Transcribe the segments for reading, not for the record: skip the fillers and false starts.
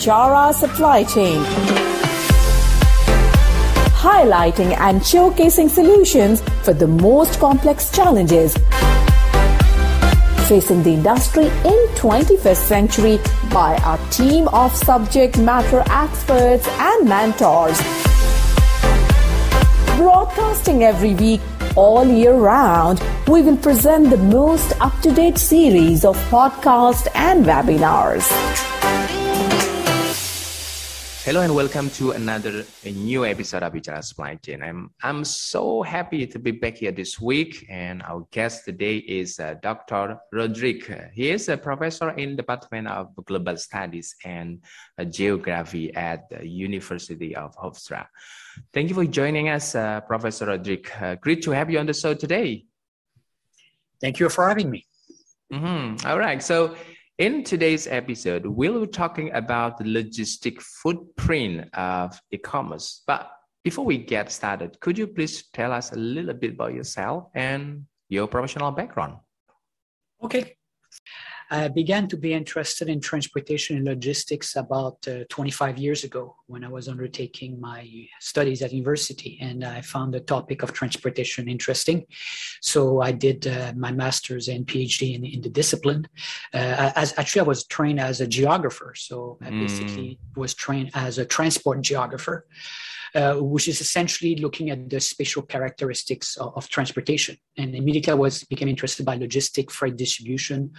Hofstra supply chain, highlighting and showcasing solutions for the most complex challenges facing the industry in 21st century by our team of subject matter experts and mentors. Broadcasting every week, all year round, we will present the most up-to-date series of podcasts and webinars. Hello and welcome to another new episode of Bicara Supply Chain. I'm so happy to be back here this week, and our guest today is Dr. Rodrigue. He is a professor in the Department of Global Studies and Geography at the University of Hofstra. Thank you for joining us, Professor Rodrigue. Great to have you on the show today. Thank you for having me. All right. So in today's episode, we'll be talking about the logistic footprint of e-commerce. But before we get started, could you please tell us a little bit about yourself and your professional background? Okay. I began to be interested in transportation and logistics about 25 years ago when I was undertaking my studies at university, and I found the topic of transportation interesting. So I did my master's and Ph.D. in the discipline. I was trained as a geographer, so I basically was trained as a transport geographer. Which is essentially looking at the spatial characteristics of transportation. And immediately I became interested by logistic, freight distribution,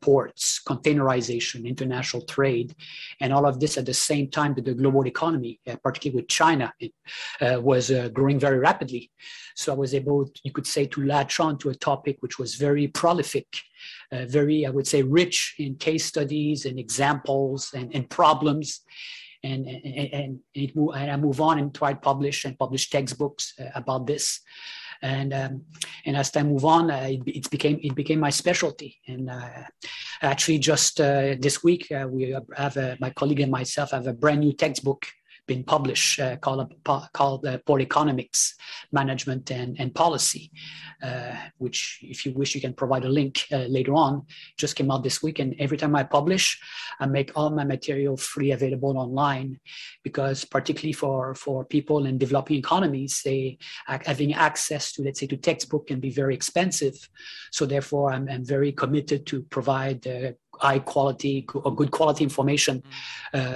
ports, containerization, international trade, and all of this at the same time that the global economy, particularly with China, was growing very rapidly. So I was able, you could say, to latch on to a topic which was very prolific, very, I would say, rich in case studies and examples and problems. And I move on and try to publish textbooks about this, and as time move on, it became my specialty. And actually, just this week, we have my colleague and myself have a brand new textbook been published called Port Economics, Management and Policy, which, if you wish, you can provide a link later on. Just came out this week, and every time I publish, I make all my material free available online, because particularly for people in developing economies, having access to, let's say, to textbook can be very expensive. So therefore, I'm very committed to provide high quality or good quality information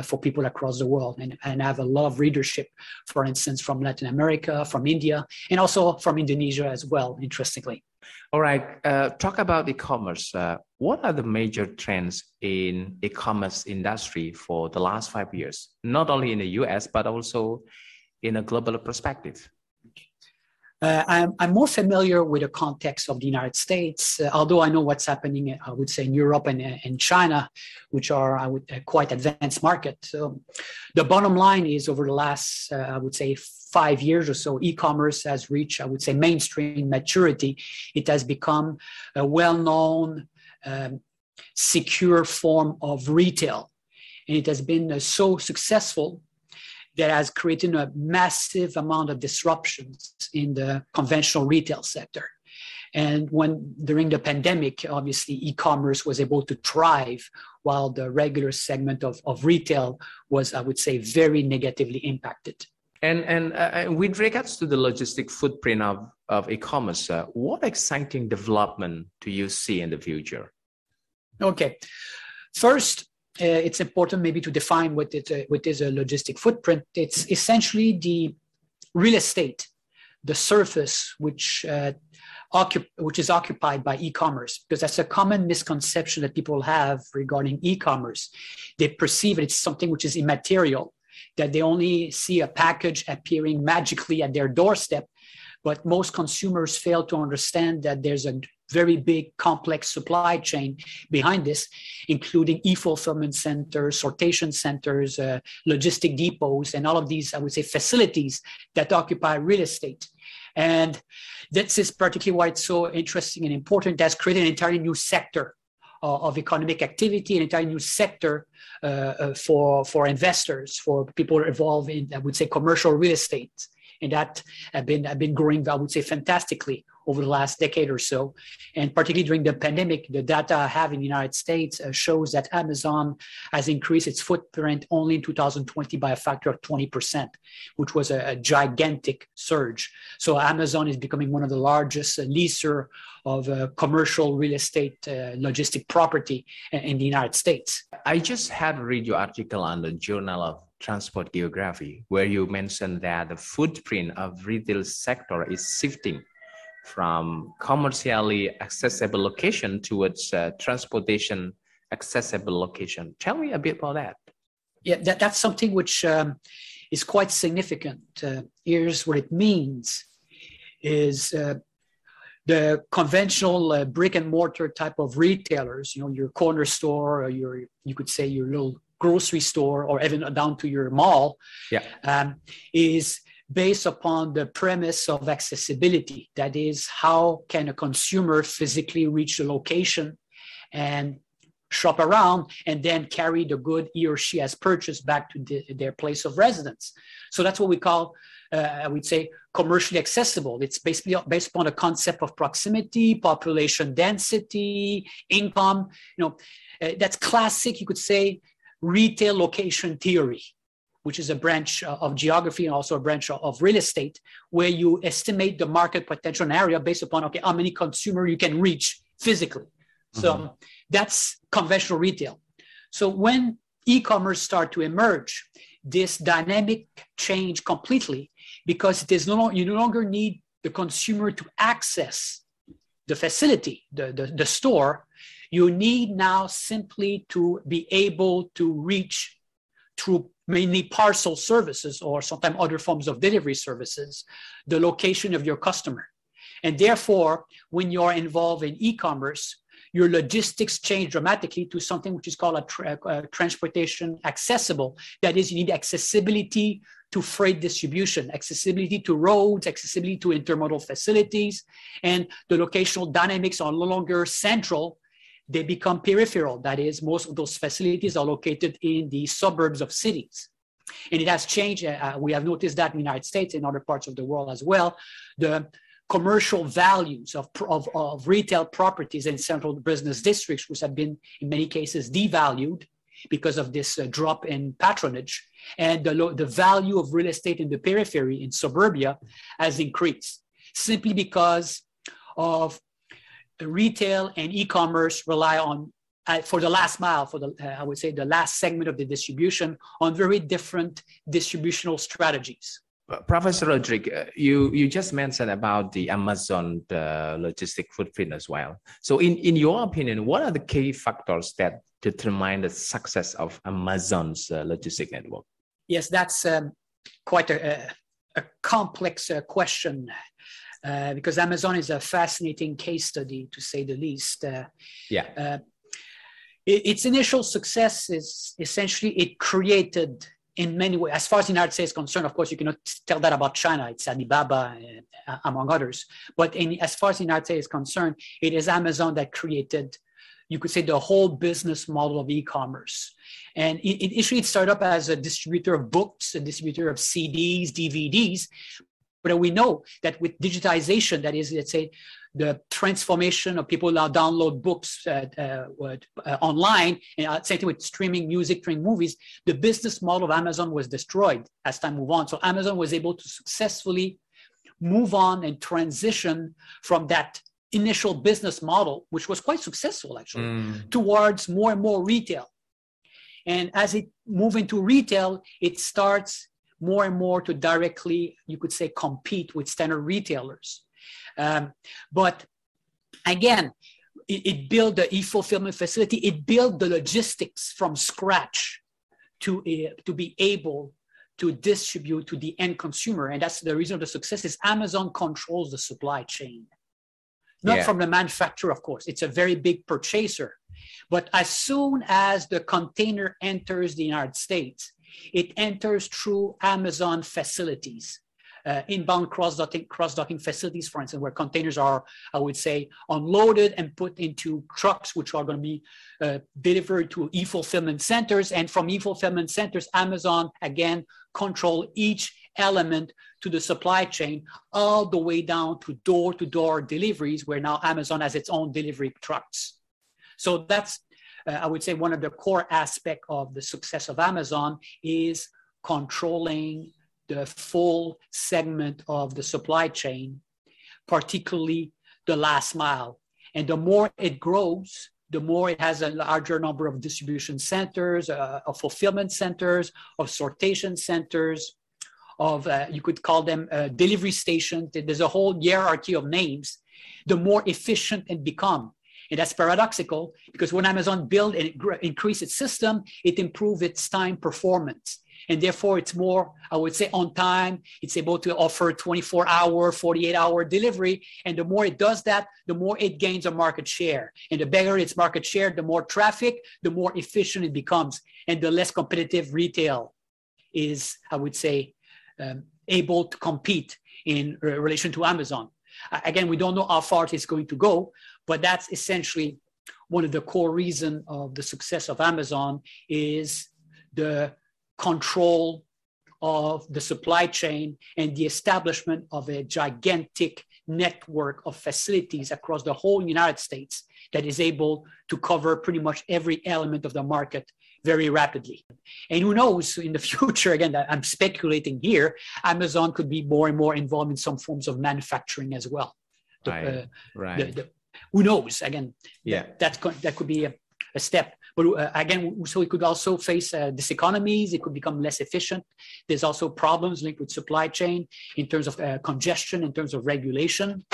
for people across the world, and I have a lot of readership, for instance, from Latin America, from India, and also from Indonesia as well, interestingly. All right, talk about e-commerce. What are the major trends in e-commerce industry for the last 5 years, not only in the US, but also in a global perspective? I'm more familiar with the context of the United States, although I know what's happening, I would say, in Europe and China, which are quite advanced markets. So the bottom line is, over the last, I would say, 5 years or so, e-commerce has reached, I would say, mainstream maturity. It has become a well-known, secure form of retail. And it has been so successful that has created a massive amount of disruptions in the conventional retail sector. And during the pandemic, obviously, e-commerce was able to thrive, while the regular segment of retail was, I would say, very negatively impacted. And with regards to the logistic footprint of e-commerce, what exciting development do you see in the future? Okay. First, it's important maybe to define what is a logistic footprint. It's essentially the real estate, the surface which is occupied by e-commerce, because that's a common misconception that people have regarding e-commerce. They perceive it's something which is immaterial, that they only see a package appearing magically at their doorstep. But most consumers fail to understand that there's a very big, complex supply chain behind this, including e-fulfillment centers, sortation centers, logistic depots, and all of these, I would say, facilities that occupy real estate. And this is particularly why it's so interesting and important. That's created an entirely new sector of economic activity, an entirely new sector for investors, for people involved in, I would say, commercial real estate. And that have been growing, I would say, fantastically over the last decade or so. And particularly during the pandemic, the data I have in the United States shows that Amazon has increased its footprint only in 2020 by a factor of 20%, which was a gigantic surge. So Amazon is becoming one of the largest leaser of commercial real estate logistic property in the United States. I just had read your article on the Journal of Transport Geography, where you mentioned that the footprint of retail sector is shifting from commercially accessible location towards transportation accessible location. Tell me a bit about that. Yeah, that's something which is quite significant. Here's what it means is the conventional brick and mortar type of retailers, your corner store, or you could say your little grocery store, or even down to your mall, is based upon the premise of accessibility. That is, how can a consumer physically reach the location and shop around and then carry the good he or she has purchased back to their place of residence. So that's what we call, I would say, commercially accessible. It's basically based upon a concept of proximity, population density, income. That's classic, you could say, retail location theory, which is a branch of geography and also a branch of real estate, where you estimate the market potential in an area based upon, okay, how many consumer you can reach physically. So that's conventional retail. So when e-commerce start to emerge, this dynamic change completely, because it is you no longer need the consumer to access the facility, the store. You need now simply to be able to reach through mainly parcel services or sometimes other forms of delivery services, the location of your customer. And therefore, when you're involved in e-commerce, your logistics change dramatically to something which is called a transportation accessible. That is, you need accessibility to freight distribution, accessibility to roads, accessibility to intermodal facilities, and the locational dynamics are no longer central. They become peripheral. That is, most of those facilities are located in the suburbs of cities. And it has changed. We have noticed that in the United States and other parts of the world as well. The commercial values of retail properties in central business districts, which have been in many cases devalued because of this drop in patronage, and the value of real estate in the periphery in suburbia has increased simply because of retail and e-commerce rely on, for the last mile, I would say the last segment of the distribution, on very different distributional strategies. Professor Rodrigue, you just mentioned about the Amazon logistic footprint as well. So in your opinion, what are the key factors that determine the success of Amazon's logistic network? Yes, that's quite a complex question. Because Amazon is a fascinating case study, to say the least. Its initial success is essentially it created, in many ways, as far as the United States is concerned, of course, you cannot tell that about China. It's Alibaba, among others. But as far as the United States is concerned, it is Amazon that created, you could say, the whole business model of e-commerce. And initially, it started up as a distributor of books, a distributor of CDs, DVDs. But we know that with digitization, that is, let's say, the transformation of people now download books online, and same thing with streaming music, streaming movies, the business model of Amazon was destroyed as time moved on. So Amazon was able to successfully move on and transition from that initial business model, which was quite successful actually, towards more and more retail. And as it moves into retail, it starts more and more to directly, you could say, compete with standard retailers. But again, it built the e-fulfillment facility. It built the logistics from scratch to be able to distribute to the end consumer. And that's the reason of the success is Amazon controls the supply chain. Not from the manufacturer, of course. It's a very big purchaser. But as soon as the container enters the United States, it enters through Amazon facilities, inbound cross-docking facilities, for instance, where containers are, I would say, unloaded and put into trucks, which are going to be delivered to e-fulfillment centers. And from e-fulfillment centers, Amazon, again, control each element to the supply chain, all the way down to door-to-door deliveries, where now Amazon has its own delivery trucks. So that's, I would say, one of the core aspects of the success of Amazon is controlling the full segment of the supply chain, particularly the last mile. And the more it grows, the more it has a larger number of distribution centers, of fulfillment centers, of sortation centers, of, you could call them delivery stations. There's a whole hierarchy of names. The more efficient it becomes. And that's paradoxical, because when Amazon built and increased its system, it improved its time performance. And therefore, it's more, I would say, on time. It's able to offer 24-hour, 48-hour delivery. And the more it does that, the more it gains a market share. And the bigger its market share, the more traffic, the more efficient it becomes. And the less competitive retail is, I would say, able to compete in relation to Amazon. Again, we don't know how far it's going to go, but that's essentially one of the core reasons of the success of Amazon is the control of the supply chain and the establishment of a gigantic network of facilities across the whole United States that is able to cover pretty much every element of the market very rapidly. And who knows, in the future, again, I'm speculating here, Amazon could be more and more involved in some forms of manufacturing as well. Who knows? Again, that could be a step. But again, so it could also face diseconomies. It could become less efficient. There's also problems linked with supply chain in terms of congestion, in terms of regulation.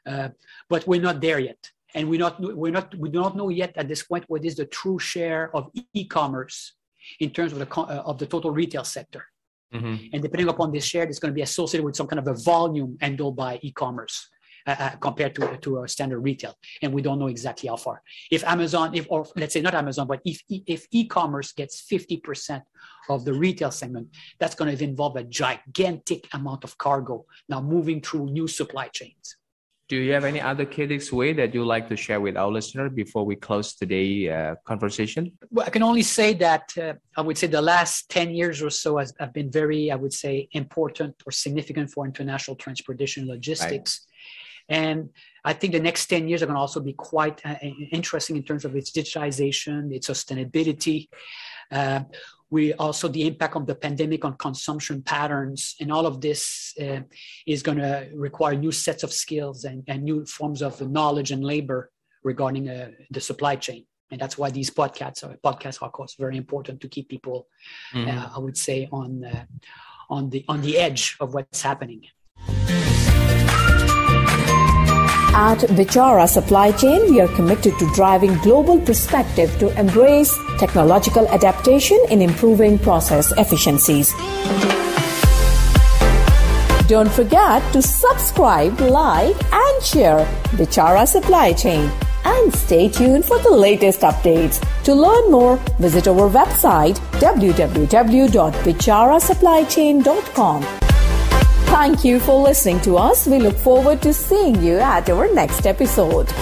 But we're not there yet. And we do not know yet at this point what is the true share of e-commerce in terms of the total retail sector. Mm-hmm. And depending upon this share, it's going to be associated with some kind of a volume handled by e-commerce compared to a standard retail. And we don't know exactly how far. If Amazon, or let's say not Amazon, but if e-commerce gets 50% of the retail segment, that's going to involve a gigantic amount of cargo now moving through new supply chains. Do you have any other critics way that you like to share with our listener before we close today's conversation? Well, I can only say that I would say the last 10 years or so have been very, I would say, important or significant for international transportation logistics. Right. And I think the next 10 years are going to also be quite interesting in terms of its digitization, its sustainability. We also, the impact of the pandemic on consumption patterns, and all of this is going to require new sets of skills and new forms of knowledge and labor regarding the supply chain. And that's why these podcasts are, of course, very important to keep people, I would say, on the edge of what's happening. At Bichara Supply Chain, we are committed to driving global perspective to embrace technological adaptation in improving process efficiencies. Don't forget to subscribe, like, and share Bichara Supply Chain. And stay tuned for the latest updates. To learn more, visit our website www.bicharasupplychain.com. Thank you for listening to us. We look forward to seeing you at our next episode.